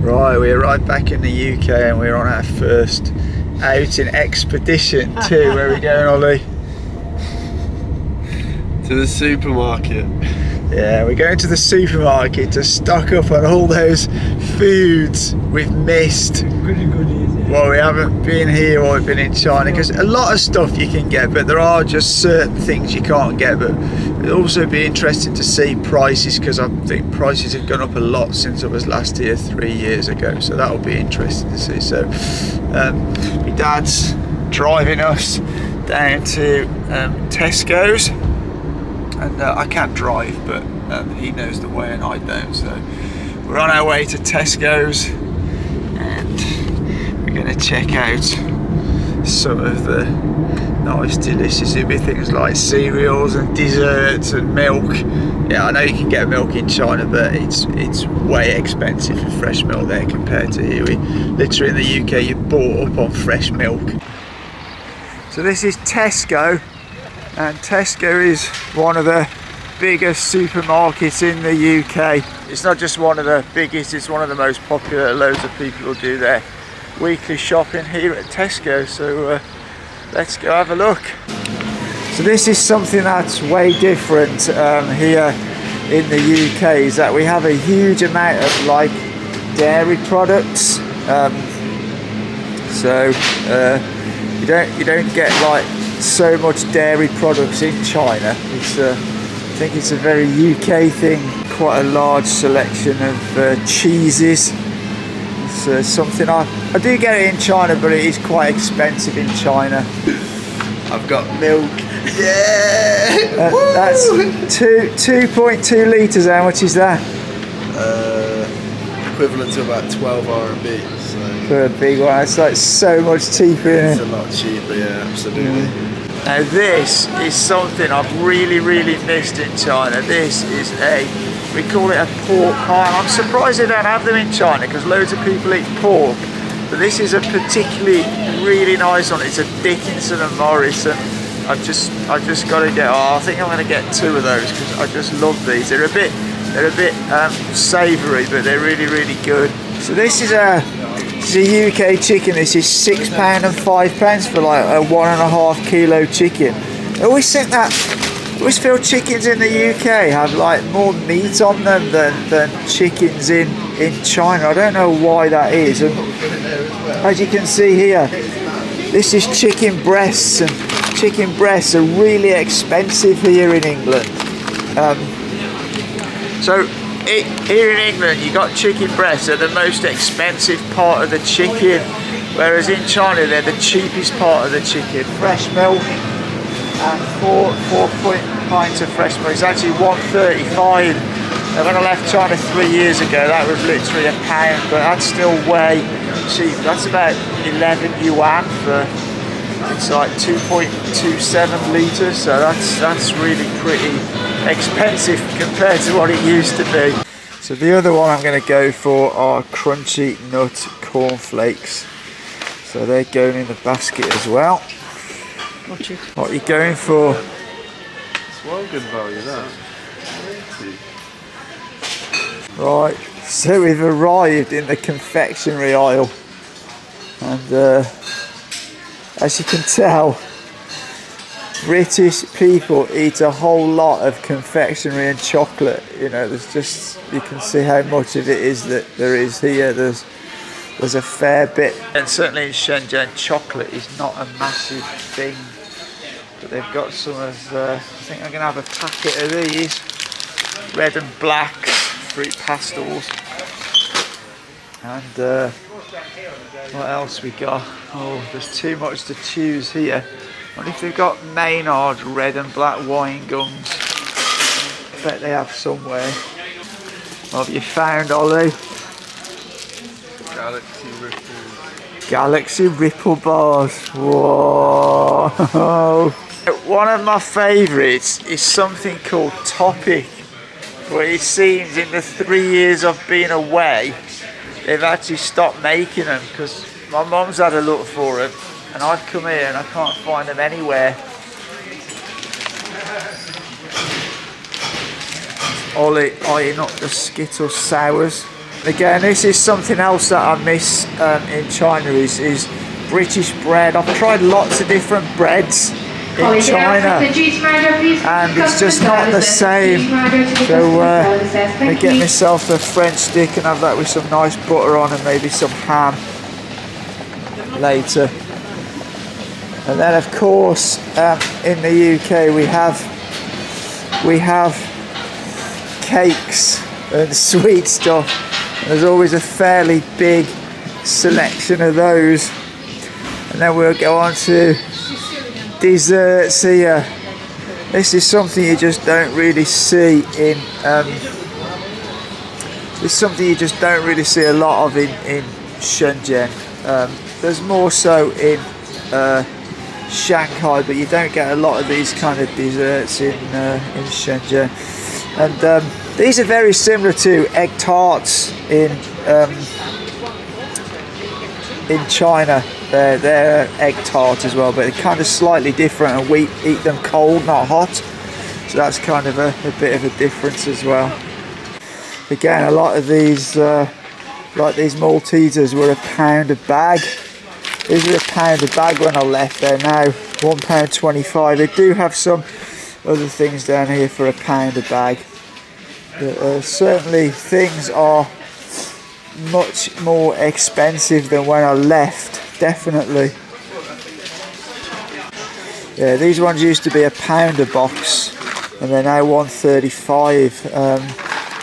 Right, we arrived back in the UK and we're on our first outing expedition too. Where are we going, Ollie? To the supermarket. Yeah, we're going to the supermarket to stock up on all those foods we've missed. Well, we haven't been here or we've been in China, because a lot of stuff you can get, but there are just certain things you can't get. But it'll also be interesting to see prices, because I think prices have gone up a lot since I was last here 3 years ago, so that'll be interesting to see. So my dad's driving us down to Tesco's, and I can't drive, but he knows the way and I don't, so we're on our way to Tesco's and we're going to check out some of the nice delicious things like cereals and desserts and milk. Yeah, I know you can get milk in China, but it's way expensive for fresh milk there compared to here. We literally in the UK you're bought up on fresh milk. So this is Tesco, and Tesco is one of the biggest supermarkets in the UK. It's not just one of the biggest, it's one of the most popular. Loads of people will do their weekly shopping here at Tesco, so let's go have a look. So this is something that's way different here in the UK, is that we have a huge amount of like dairy products. You don't get like so much dairy products in China. I think it's a very UK thing. Quite a large selection of cheeses. It's something I do get it in China, but it is quite expensive in China. I've got milk. Yeah! That's 2.2 litres. How much is that? Equivalent to about 12 RMB. So for a big one, it's like so much cheaper, isn't it? It's a lot cheaper, yeah, absolutely. Now this is something I've really missed in China. This is we call it a pork pie. I'm surprised they don't have them in China, because loads of people eat pork. But this is a particularly really nice one. It's a Dickinson and Morrison. I've just got to get. I think I'm going to get 2 of those, because I just love these. They're a bit savoury, but they're really good. So this is a UK chicken. This is £6 and £5 for like a 1.5 kilo chicken. I always think that, I always feel chickens in the UK have like more meat on them than chickens in China. I don't know why that is. And as you can see here, this is chicken breasts, and chicken breasts are really expensive here in England. So here in England you got chicken breasts, they're the most expensive part of the chicken, whereas in China they're the cheapest part of the chicken. Fresh milk, and 4 pints of fresh milk, it's actually £1.35. Now when I left China 3 years ago, that was literally £1, but that's still way cheap. That's about 11 yuan for, it's like 2.27 litres, so that's really pretty expensive compared to what it used to be. So the other one I'm going to go for are crunchy nut cornflakes. So they're going in the basket as well. What are you going for? It's well good value, that. Right, so we've arrived in the confectionery aisle, and as you can tell, British people eat a whole lot of confectionery and chocolate. You know, there's just, you can see how much of it is that there is here. There's a fair bit. And certainly in Shenzhen, chocolate is not a massive thing. But they've got some of, I think I'm going to have a packet of these. Red and black fruit pastels. And what else we got? Oh, there's too much to choose here. I wonder if they've got Maynard's red and black wine gums. I bet they have somewhere. What have you found, Ollie? Galaxy Ripple. Galaxy Ripple bars. Whoa! One of my favourites is something called Topic. But it seems in the 3 years I've been away, they've actually stopped making them, because my mum's had a look for them. And I've come here and I can't find them anywhere. Ollie eyeing up the Skittles sours. Again, this is something else that I miss in China is British bread. I've tried lots of different breads in China and it's just not the same. So I get myself a French stick and have that with some nice butter on and maybe some ham later. And then of course in the UK we have cakes and sweet stuff. There's always a fairly big selection of those. And then we'll go on to desserts here. This is something you just don't really see in it's something you just don't really see a lot of in Shenzhen. There's more so in Shanghai, but you don't get a lot of these kind of desserts in Shenzhen. And these are very similar to egg tarts in China. They're egg tart as well, but they're kind of slightly different, and we eat them cold, not hot. So that's kind of a bit of a difference as well. Again, a lot of these, like these Maltesers, were £1 a bag. These were £1 a bag when I left. They're now £1.25. They do have some other things down here for £1 a bag. But certainly things are much more expensive than when I left, definitely. Yeah, these ones used to be £1 a box and they're now £1.35.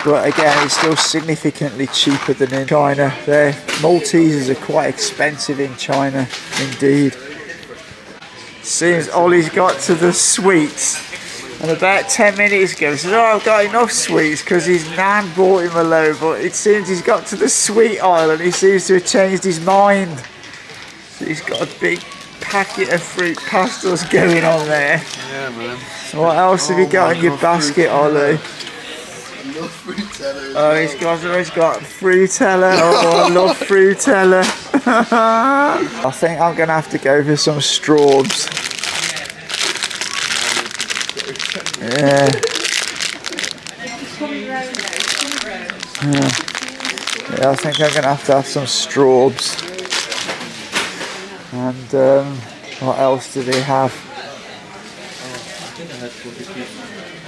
But again, it's still significantly cheaper than in China. Their Maltesers are quite expensive in China indeed. Seems Ollie's got to the sweets. And about 10 minutes ago he said, oh, I've got enough sweets, because his nan bought him a load, but it seems he's got to the sweet aisle and he seems to have changed his mind. So he's got a big packet of fruit pastels going on there. Yeah, man. So what else have you got in your basket, Ollie? I love Fruitella. Oh, he's got Fruitella. Oh, I love Fruitella. I think I'm going to have to go for some straws. Yeah. Yeah, I think I'm going to have some straws. And what else do they have?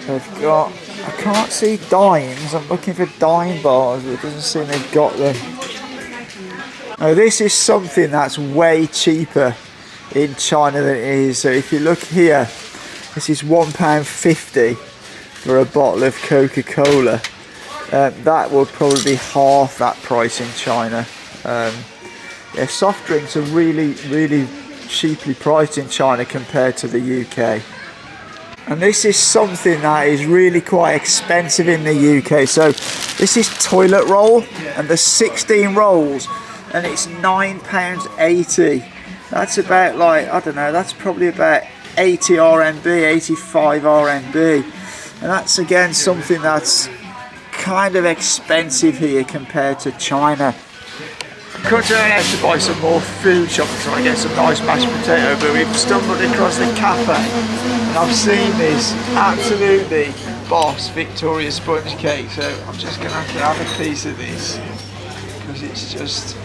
They've got, I can't see dimes. I'm looking for dime bars, but it doesn't seem they've got them. Now this is something that's way cheaper in China than it is. So if you look here, this is £1.50 for a bottle of Coca-Cola. That would probably be half that price in China. Yeah, soft drinks are really, really cheaply priced in China compared to the UK. And this is something that is really quite expensive in the UK. So this is toilet roll, and there's 16 rolls, and it's £9.80. That's about, like, I don't know, that's probably about 80 RMB, 85 RMB. And that's again something that's kind of expensive here compared to China. I could turn out to buy some more food shopping, so I get some nice mashed potato, but we've stumbled across the cafe and I've seen this absolutely boss Victoria sponge cake, so I'm just going to have a piece of this, because it's just,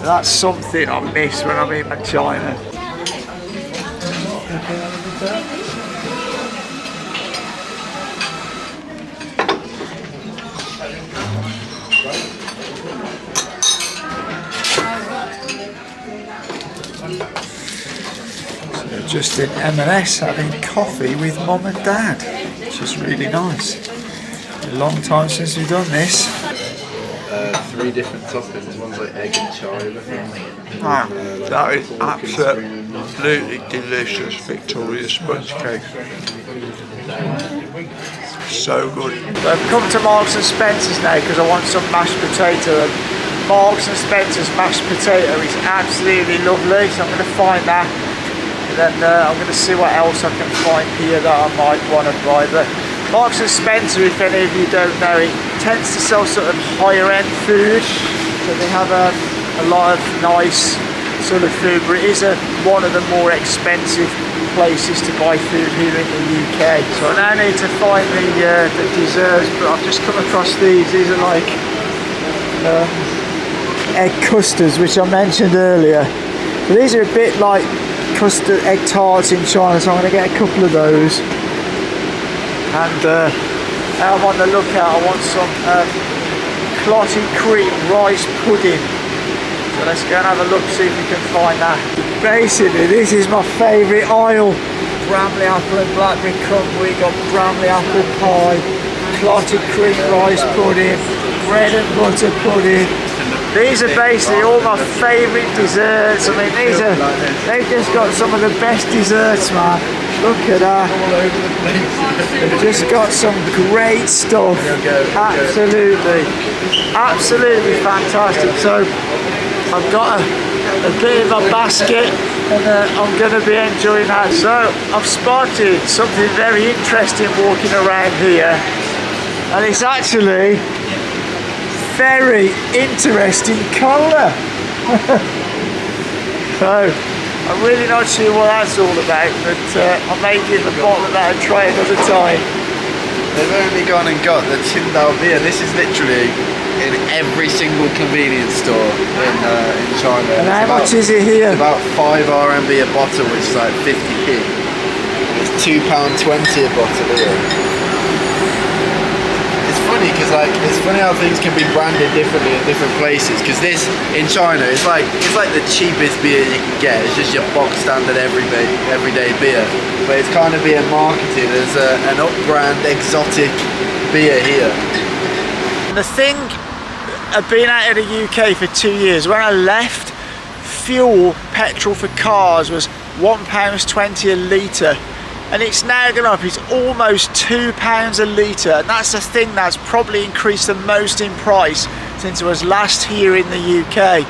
that's something I miss when I'm in China. Just in M&S having coffee with Mum and Dad, which is really nice. A long time since we've done this. 3 different toppings, one's like egg and chive. That is absolutely delicious Victoria sponge cake. So good. So I've come to Marks and Spencer's now because I want some mashed potato. And Marks and Spencer's mashed potato is absolutely lovely, so I'm going to find that. Then I'm going to see what else I can find here that I might want to buy. But Marks and Spencer, if any of you don't know, it tends to sell sort of higher end food. So they have a lot of nice sort of food, but it is one of the more expensive places to buy food here in the UK. So I now need to find the desserts, but I've just come across these. These are like egg custards, which I mentioned earlier. So these are a bit like custard egg tarts in China, so I'm going to get a couple of those. And I'm on the lookout. I want some clotted cream rice pudding. So let's go and have a look, see if we can find that. Basically, this is my favourite aisle. Bramley apple and blackberry crumble. We got Bramley apple pie, clotted cream rice pudding, bread and butter pudding. These are basically all my favourite desserts. I mean, they've just got some of the best desserts, man. Look at that. They've just got some great stuff. Absolutely fantastic. So I've got a bit in my basket, and I'm going to be enjoying that. So I've spotted something very interesting walking around here, and it's actually very interesting colour. So I'm really not sure what that's all about, but I may give the bottle of that a try another time. They've only gone and got the Qingdao beer. This is literally in every single convenience store in China. And how much is it here? It's about 5 RMB a bottle, which is like 50p. It's £2.20 a bottle here. It's funny because it's funny how things can be branded differently in different places. Because this in China, it's like the cheapest beer you can get. It's just your box standard everyday beer, but it's kind of being marketed as an up-brand exotic beer here. The thing, I've been out of the UK for 2 years. When I left, petrol for cars was £1.20 a litre, and it's now gone up. It's almost £2 a litre, and that's the thing that's probably increased the most in price since I was last here in the UK.